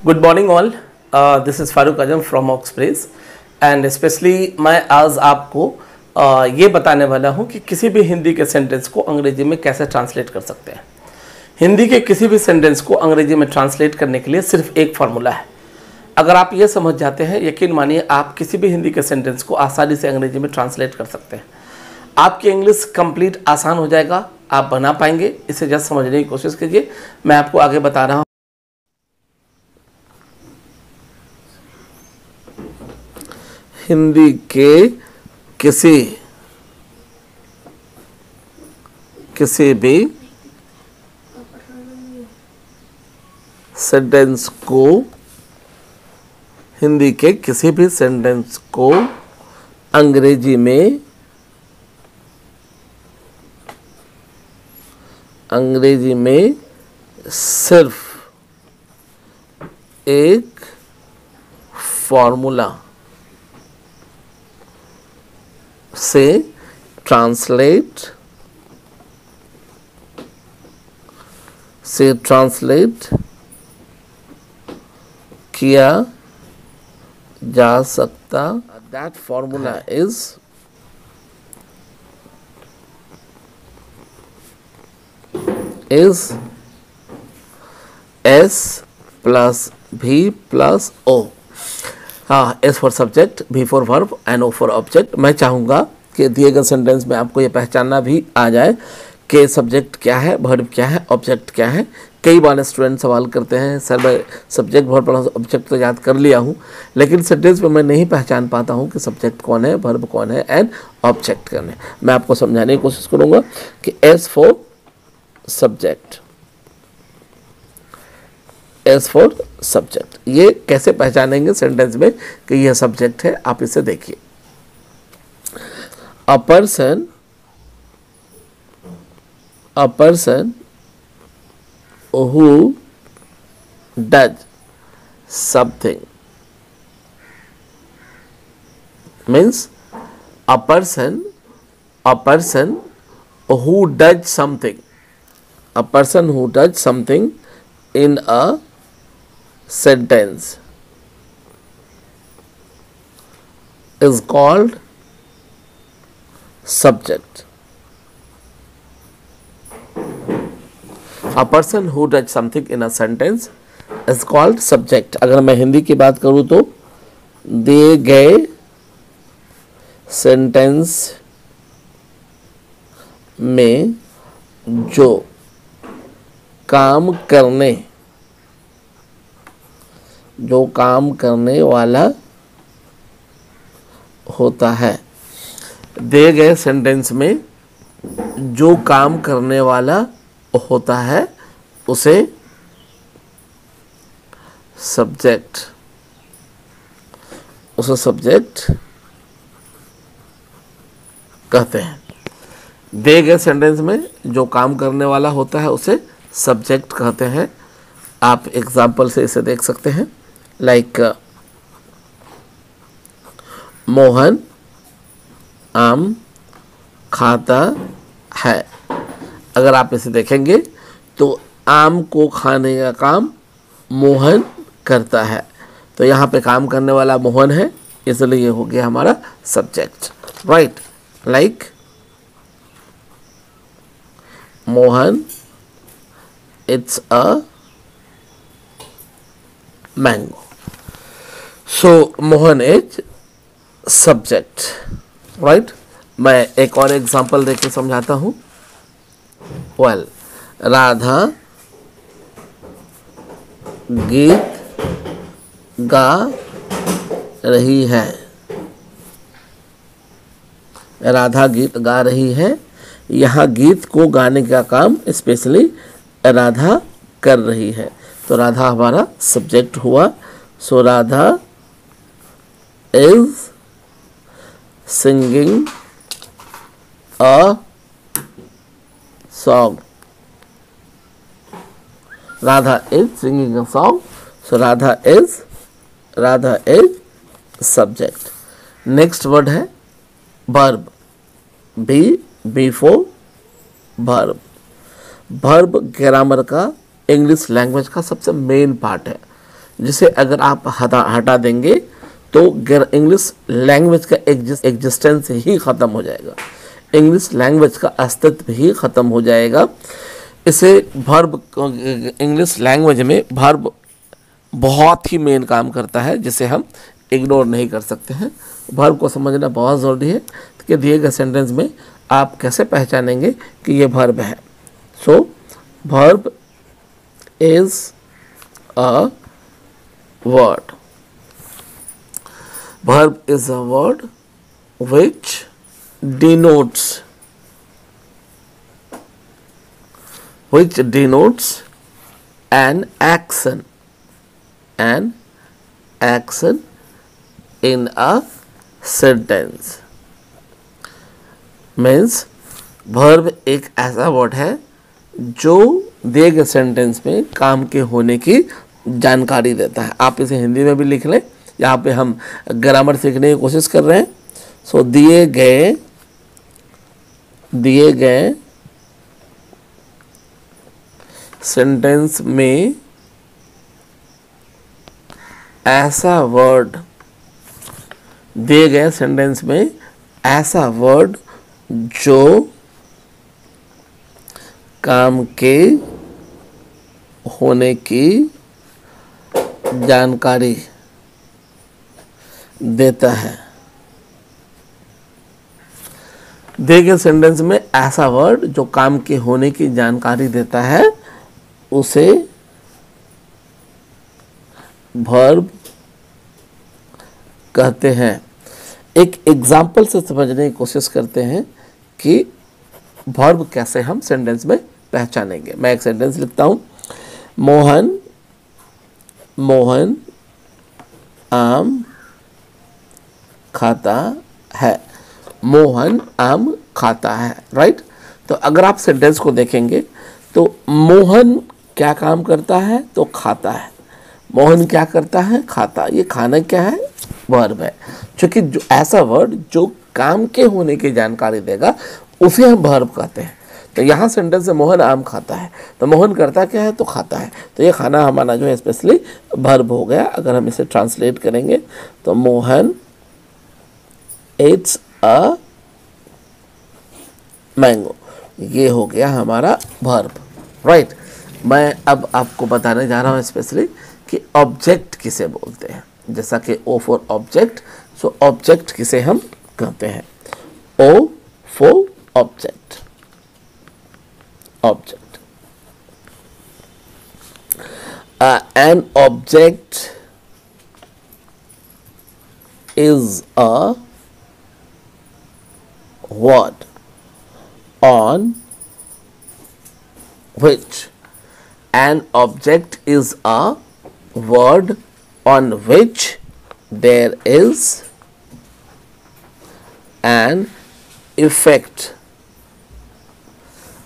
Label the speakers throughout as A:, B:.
A: Good morning all. This is Farooq Azam from Oxpress and specially मैं आज आपको ये बताने वाला हूँ कि किसी भी हिंदी के सेंटेंस को अंग्रेजी में कैसे ट्रांसलेट कर सकते हैं। हिंदी के किसी भी सेंटेंस को अंग्रेजी में ट्रांसलेट करने के लिए सिर्फ एक फार्मूला है। अगर आप ये समझ जाते हैं, यकीन मानिए आप किसी भी हिंदी के सेंटेंस को आसानी से अंग्रेजी में ट्रांसलेट कर सकते हैं। आपकी इंग्लिश कंप्लीट आसान हो जाएगा, आप बना पाएंगे। इसे जस्ट समझने की कोशिश कीजिए। मैं आपको आगे बता रहा हूँ। हिंदी के किसी भी सेंटेंस को हिंदी के किसी भी सेंटेंस को अंग्रेजी में सिर्फ एक फॉर्मूला से ट्रांसलेट किया जा सकता। That formula is S plus V plus O। हाँ, S for subject, V for verb and O for object. मैं चाहूँगा कि दिए गए सेंटेंस में आपको ये पहचानना भी आ जाए कि सब्जेक्ट क्या है, वर्ब क्या है, ऑब्जेक्ट क्या है। कई बार स्टूडेंट सवाल करते हैं, सर मैं सब्जेक्ट वर्ब प्लस ऑब्जेक्ट तो याद कर लिया हूँ, लेकिन सेंटेंस में मैं नहीं पहचान पाता हूँ कि सब्जेक्ट कौन है, वर्ब कौन है एंड ऑब्जेक्ट कौन है। मैं आपको समझाने की कोशिश करूँगा कि S for subject, S for subject, ये कैसे पहचानेंगे सेंटेंस में कि यह सब्जेक्ट है। आप इसे देखिए। A person who does something means a person who does something, a person who does something in a sentence is called subject. A person who does something in a sentence is called subject. अगर मैं हिंदी की बात करूँ तो दिए गए sentence में जो काम करने वाला होता है, दिए गए सेंटेंस में जो काम करने वाला होता है उसे सब्जेक्ट कहते हैं। दिए गए सेंटेंस में जो काम करने वाला होता है उसे सब्जेक्ट कहते हैं। आप एग्जाम्पल से इसे देख सकते हैं, लाइक मोहन आम खाता है। अगर आप इसे देखेंगे तो आम को खाने का काम मोहन करता है, तो यहाँ पे काम करने वाला मोहन है, इसलिए ये हो गया हमारा subject, right. Like Mohan it's a mango, so Mohan is subject, right. मैं एक और एग्जांपल देके समझाता हूँ। वेल, राधा गीत गा रही है, राधा गीत गा रही है। यहाँ गीत को गाने का काम स्पेशली राधा कर रही है, तो राधा हमारा सब्जेक्ट हुआ। So Radha is singing a song. Radha is singing a song, so Radha is subject. Next word है verb, V for verb. Verb grammar का, इंग्लिश लैंग्वेज का सबसे मेन पार्ट है। जिसे अगर आप हटा देंगे तो इंग्लिश लैंग्वेज का एग्जिस्टेंस ही ख़त्म हो जाएगा, इंग्लिश लैंग्वेज का अस्तित्व ही ख़त्म हो जाएगा। इसे वर्ब, इंग्लिश लैंग्वेज में वर्ब बहुत ही मेन काम करता है, जिसे हम इग्नोर नहीं कर सकते हैं। वर्ब को समझना बहुत ज़रूरी है कि दिए गए सेंटेंस में आप कैसे पहचानेंगे कि ये वर्ब है। So verb is a word, verb is a word which denotes an action in a sentence। Means verb एक ऐसा वर्ड है जो दिए गए सेंटेंस में काम के होने की जानकारी देता है। आप इसे हिंदी में भी लिख लें, यहाँ पे हम ग्रामर सीखने की कोशिश कर रहे हैं। सो दिए गए सेंटेंस में ऐसा वर्ड, दिए गए सेंटेंस में ऐसा वर्ड जो काम के होने की जानकारी देता है। दिए गए सेंटेंस में ऐसा वर्ड जो काम के होने की जानकारी देता है उसे वर्ब कहते हैं। एक एग्जाम्पल से समझने की कोशिश करते हैं कि वर्ब कैसे हम सेंटेंस में पहचानेंगे। मैं एक सेंटेंस लिखता हूं, मोहन आम खाता है। मोहन आम खाता है, राइट। तो अगर आप सेंटेंस को देखेंगे तो मोहन क्या काम करता है, तो खाता है। मोहन क्या करता है, खाता। ये खाना क्या है, वर्ब है। क्योंकि जो ऐसा वर्ड जो काम के होने की जानकारी देगा उसे हम वर्ब कहते हैं। तो यहाँ सेंटेंस है मोहन आम खाता है, तो मोहन करता क्या है, तो खाता है। तो ये खाना हमारा जो है स्पेशली वर्ब हो गया। अगर हम इसे ट्रांसलेट करेंगे तो मोहन इट्स अ मैंगो, ये हो गया हमारा वर्ब, राइट। मैं अब आपको बताने जा रहा हूँ स्पेशली कि ऑब्जेक्ट किसे बोलते हैं। जैसा कि O for object, so object किसे हम कहते हैं, O for object. Object, an object is a word on which, an object is a word on which there is an effect,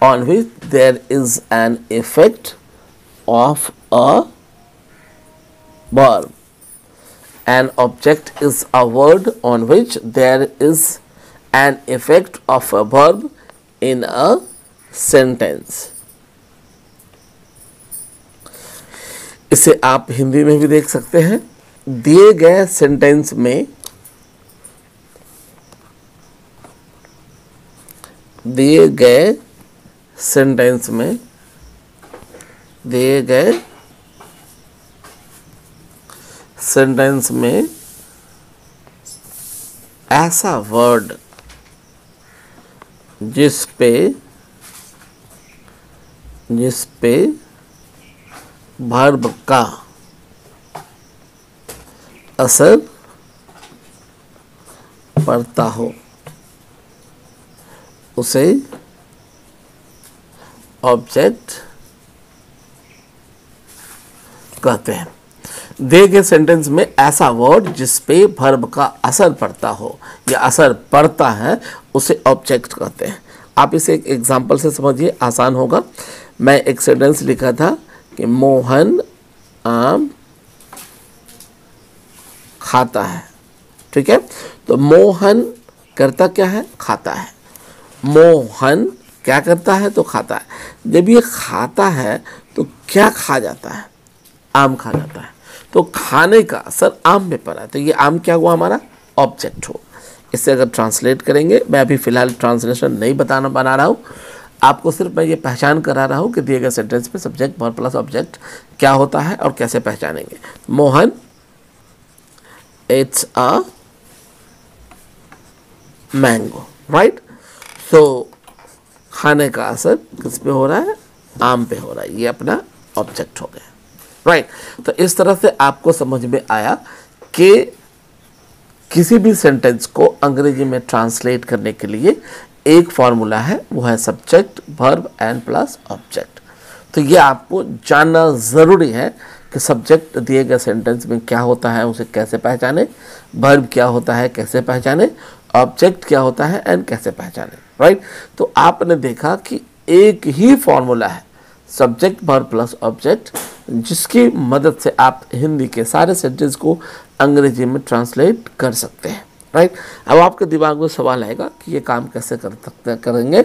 A: on which there is an effect of a verb. An object is a word on which there is an effect of a verb in a sentence। इसे आप हिंदी में भी देख सकते हैं। दिए गए sentence में दिए गए सेंटेंस में ऐसा वर्ड जिस पे वर्ब का असर पड़ता हो उसे ऑब्जेक्ट कहते हैं। दिए गए सेंटेंस में ऐसा वर्ड जिस पे वर्ब का असर पड़ता हो या असर पड़ता है उसे ऑब्जेक्ट कहते हैं। आप इसे एक एग्जांपल से समझिए, आसान होगा। मैं एक सेंटेंस लिखा था कि मोहन आम खाता है, ठीक है। तो मोहन करता क्या है, खाता है। मोहन क्या करता है, तो खाता है। जब ये खाता है तो क्या खा जाता है, आम खा जाता है। तो खाने का असर आम पे पड़ा है, तो ये आम क्या हुआ हमारा, ऑब्जेक्ट हो। इससे अगर ट्रांसलेट करेंगे, मैं अभी फ़िलहाल ट्रांसलेशन नहीं बना रहा हूँ, आपको सिर्फ मैं ये पहचान करा रहा हूँ कि दिए गए सेंटेंस में सब्जेक्ट वर्ब प्लस ऑब्जेक्ट क्या होता है और कैसे पहचानेंगे। Mohan it's a mango, right. So खाने का असर किस पे हो रहा है, आम पे हो रहा है, ये अपना ऑब्जेक्ट हो गया, राइट। तो इस तरह से आपको समझ में आया कि किसी भी सेंटेंस को अंग्रेजी में ट्रांसलेट करने के लिए एक फॉर्मूला है, वो है subject verb and plus object. तो ये आपको जानना ज़रूरी है कि सब्जेक्ट दिए गए सेंटेंस में क्या होता है, उसे कैसे पहचाने, वर्ब क्या होता है, कैसे पहचाने, ऑब्जेक्ट क्या होता है एंड कैसे पहचाने, राइट। तो आपने देखा कि एक ही फॉर्मूला है सब्जेक्ट वर्ब प्लस ऑब्जेक्ट, जिसकी मदद से आप हिंदी के सारे सेंटेंस को अंग्रेजी में ट्रांसलेट कर सकते हैं, राइट। अब आपके दिमाग में सवाल आएगा कि ये काम कैसे करेंगे।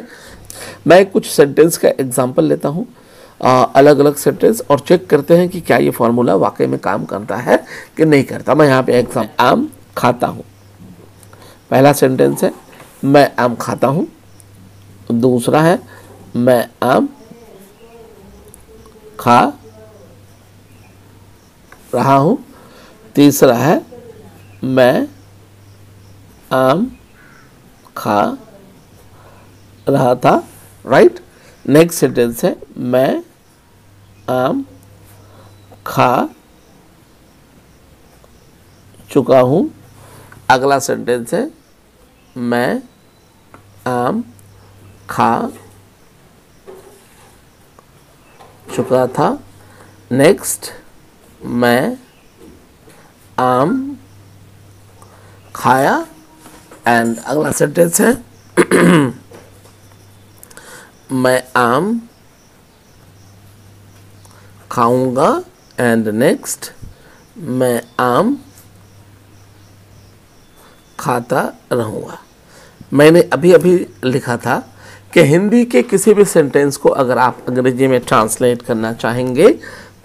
A: मैं कुछ सेंटेंस का एग्जांपल लेता हूँ, अलग अलग सेंटेंस, और चेक करते हैं कि क्या ये फार्मूला वाकई में काम करता है कि नहीं करता। मैं यहाँ पे एग्जाम्पल, आम खाता हूँ, पहला सेंटेंस है मैं आम खाता हूँ, दूसरा है मैं आम खा रहा हूँ, तीसरा है मैं आम खा रहा था, राइट। नेक्स्ट सेंटेंस है मैं आम खा चुका हूँ, अगला सेंटेंस है मैं आम खा चुका था, नेक्स्ट मैं आम खाया, एंड अगला सेंटेंस है मैं आम खाऊंगा, एंड नेक्स्ट मैं आम खाता रहूँगा। मैंने अभी अभी लिखा था कि हिंदी के किसी भी सेंटेंस को अगर आप अंग्रेजी में ट्रांसलेट करना चाहेंगे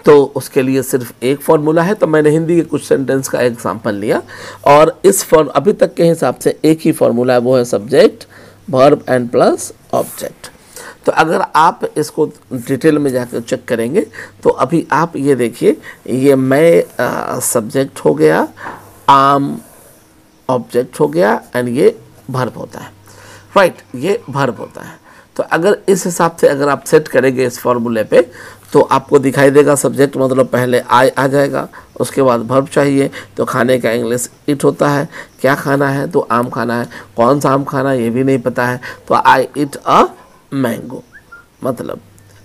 A: तो उसके लिए सिर्फ एक फॉर्मूला है। तो मैंने हिंदी के कुछ सेंटेंस का एग्जांपल लिया, और इस अभी तक के हिसाब से एक ही फॉर्मूला है, वो है subject verb and plus object. तो अगर आप इसको डिटेल में जाकर चेक करेंगे तो अभी आप ये देखिए, ये मैं सब्जेक्ट हो गया, आम ऑब्जेक्ट हो गया, एंड ये वर्ब होता है, राइट, ये वर्ब होता है। तो अगर इस हिसाब से अगर आप सेट करेंगे इस फॉर्मूले पे, तो आपको दिखाई देगा सब्जेक्ट मतलब पहले आई आ जाएगा, उसके बाद वर्ब चाहिए, तो खाने का इंग्लिश इट होता है, क्या खाना है तो आम खाना है, कौन सा आम खाना है ये भी नहीं पता है, तो आई इट अ मैंगो। मतलब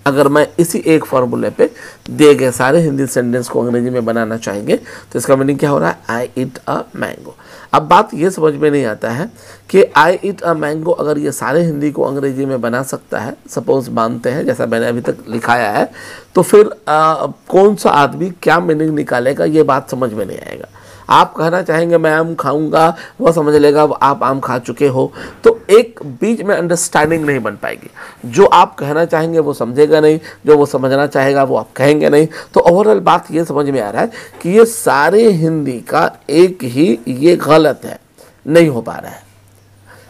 A: अगर मैं इसी एक फार्मूले पे दिए गए सारे हिंदी सेंटेंस को अंग्रेजी में बनाना चाहेंगे तो इसका मीनिंग क्या हो रहा है, आई इट अ मैंगो। अब बात ये समझ में नहीं आता है कि आई इट अ मैंगो अगर ये सारे हिंदी को अंग्रेजी में बना सकता है, सपोज मानते हैं जैसा मैंने अभी तक लिखाया है, तो फिर कौन सा आदमी क्या मीनिंग निकालेगा ये बात समझ में नहीं आएगा। आप कहना चाहेंगे मैं आम खाऊंगा, वह समझ लेगा आप आम खा चुके हो, तो एक बीच में अंडरस्टैंडिंग नहीं बन पाएगी। जो आप कहना चाहेंगे वो समझेगा नहीं, जो वो समझना चाहेगा वो आप कहेंगे नहीं। तो ओवरऑल बात ये समझ में आ रहा है कि ये सारे हिंदी का एक ही ये गलत है, नहीं हो पा रहा है।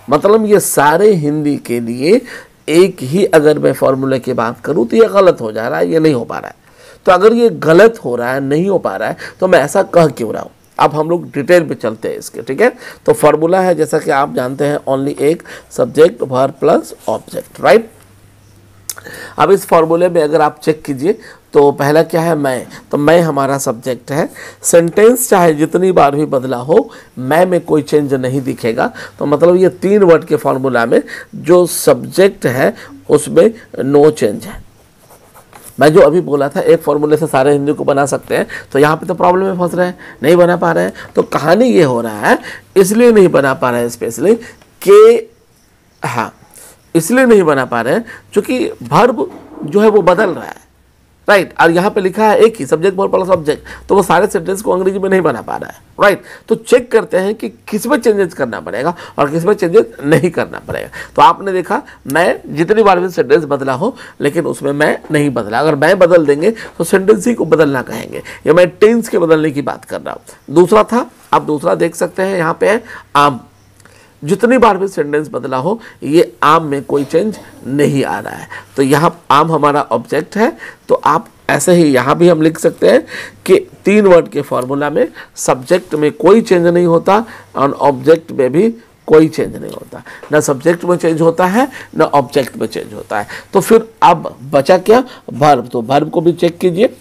A: मतलब ये सारे हिंदी के लिए एक ही अगर मैं फॉर्मूले की बात करूँ तो ये गलत हो जा रहा है, ये नहीं हो पा रहा है। तो अगर ये गलत हो रहा है, नहीं हो पा रहा है, तो मैं ऐसा कह क्यों रहा हूँ। अब हम लोग डिटेल पे चलते हैं इसके, ठीक है। तो फार्मूला है जैसा कि आप जानते हैं, ओनली एक subject verb plus object, right. अब इस फार्मूले में अगर आप चेक कीजिए तो पहला क्या है, मैं, तो मैं हमारा सब्जेक्ट है। सेंटेंस चाहे जितनी बार भी बदला हो, मैं में कोई चेंज नहीं दिखेगा। तो मतलब ये 3 वर्ड के फार्मूला में जो सब्जेक्ट है उसमें नो चेंज है। मैं जो अभी बोला था एक फॉर्मूले से सारे हिंदी को बना सकते हैं, तो यहाँ पे तो प्रॉब्लम में फंस रहे हैं, नहीं बना पा रहे हैं। तो कहानी ये हो रहा है, इसलिए नहीं बना पा रहे हैं स्पेशली कि हाँ, इसलिए नहीं बना पा रहे हैं क्योंकि वर्ब जो है वो बदल रहा है। राइट। और यहाँ पे लिखा है एक ही सब्जेक्ट वर्ब प्लस ऑब्जेक्ट, तो वो सारे सेंटेंस को अंग्रेजी में नहीं बना पा रहा है, राइट। तो चेक करते हैं कि किस में चेंजेस करना पड़ेगा और किस में चेंजेस नहीं करना पड़ेगा। तो आपने देखा मैं जितनी बार भी सेंटेंस बदला हो, लेकिन उसमें मैं नहीं बदला। अगर मैं बदल देंगे तो सेंटेंस ही को बदलना कहेंगे, या मैं टेंस के बदलने की बात कर रहा हूँ। दूसरा था, आप दूसरा देख सकते हैं, यहाँ पे है आम। जितनी बार भी सेंटेंस बदला हो, ये आम में कोई चेंज नहीं आ रहा है। तो यहाँ आम हमारा ऑब्जेक्ट है, तो आप ऐसे ही यहाँ भी हम लिख सकते हैं कि 3 वर्ड के फॉर्मूला में सब्जेक्ट में कोई चेंज नहीं होता और ऑब्जेक्ट में भी कोई चेंज नहीं होता। ना सब्जेक्ट में चेंज होता है, ना ऑब्जेक्ट में चेंज होता है। तो फिर अब बचा क्या, वर्ब। तो वर्ब को भी चेक कीजिए,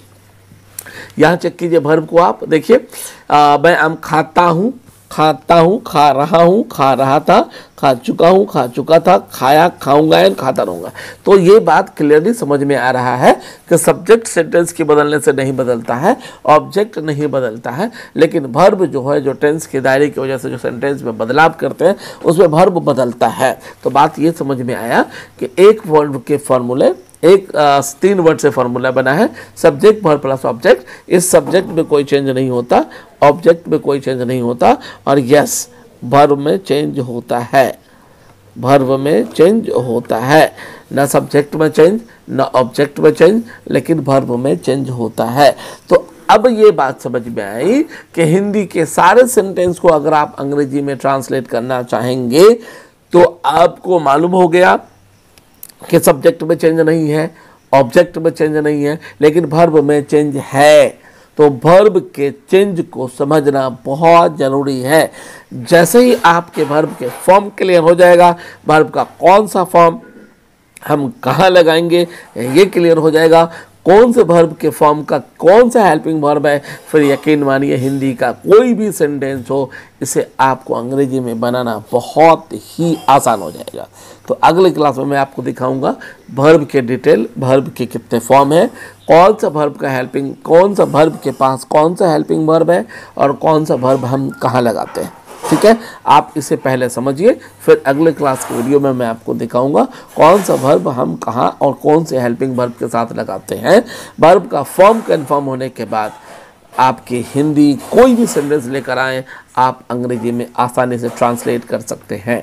A: यहाँ चेक कीजिए वर्ब को। आप देखिए, मैं आम खाता हूँ, खाता हूँ, खा रहा हूँ, खा रहा था, खा चुका हूँ, खा चुका था, खाया, खाऊंगा एंड खाता रहूँगा। तो ये बात क्लियरली समझ में आ रहा है कि सब्जेक्ट सेंटेंस के बदलने से नहीं बदलता है, ऑब्जेक्ट नहीं बदलता है, लेकिन वर्ब जो है, जो टेंस के दायरे की वजह से जो सेंटेंस में बदलाव करते हैं, उसमें वर्ब बदलता है। तो बात ये समझ में आया कि एक वर्ब के फॉर्मूले, एक 3 वर्ड से फॉर्मूला बना है, सब्जेक्ट वर्ब प्लस ऑब्जेक्ट। इस सब्जेक्ट में कोई चेंज नहीं होता, ऑब्जेक्ट में कोई चेंज नहीं होता, और यस वर्ब में चेंज होता है, वर्ब में चेंज होता है। ना सब्जेक्ट में चेंज, ना ऑब्जेक्ट में चेंज, लेकिन वर्ब में चेंज होता है। तो अब ये बात समझ में आई कि हिंदी के सारे सेंटेंस को अगर आप अंग्रेजी में ट्रांसलेट करना चाहेंगे तो आपको मालूम हो गया कि सब्जेक्ट में चेंज नहीं है, ऑब्जेक्ट में चेंज नहीं है, लेकिन वर्ब में चेंज है। तो वर्ब के चेंज को समझना बहुत ज़रूरी है। जैसे ही आपके वर्ब के फॉर्म क्लियर हो जाएगा, वर्ब का कौन सा फॉर्म हम कहाँ लगाएंगे ये क्लियर हो जाएगा, कौन से वर्ब के फॉर्म का कौन सा हेल्पिंग वर्ब है, फिर यकीन मानिए हिंदी का कोई भी सेंटेंस हो, इसे आपको अंग्रेजी में बनाना बहुत ही आसान हो जाएगा। तो अगले क्लास में मैं आपको दिखाऊंगा वर्ब के डिटेल, वर्ब के कितने फॉर्म है, कौन सा वर्ब का हेल्पिंग, कौन सा वर्ब के पास कौन सा हेल्पिंग वर्ब है, और कौन सा वर्ब हम कहाँ लगाते हैं। ठीक है, आप इसे पहले समझिए, फिर अगले क्लास के वीडियो में मैं आपको दिखाऊंगा कौन सा वर्ब हम कहाँ और कौन से हेल्पिंग वर्ब के साथ लगाते हैं। वर्ब का फॉर्म कंफर्म होने के बाद आपकी हिंदी कोई भी सेंटेंस लेकर आएँ, आप अंग्रेजी में आसानी से ट्रांसलेट कर सकते हैं।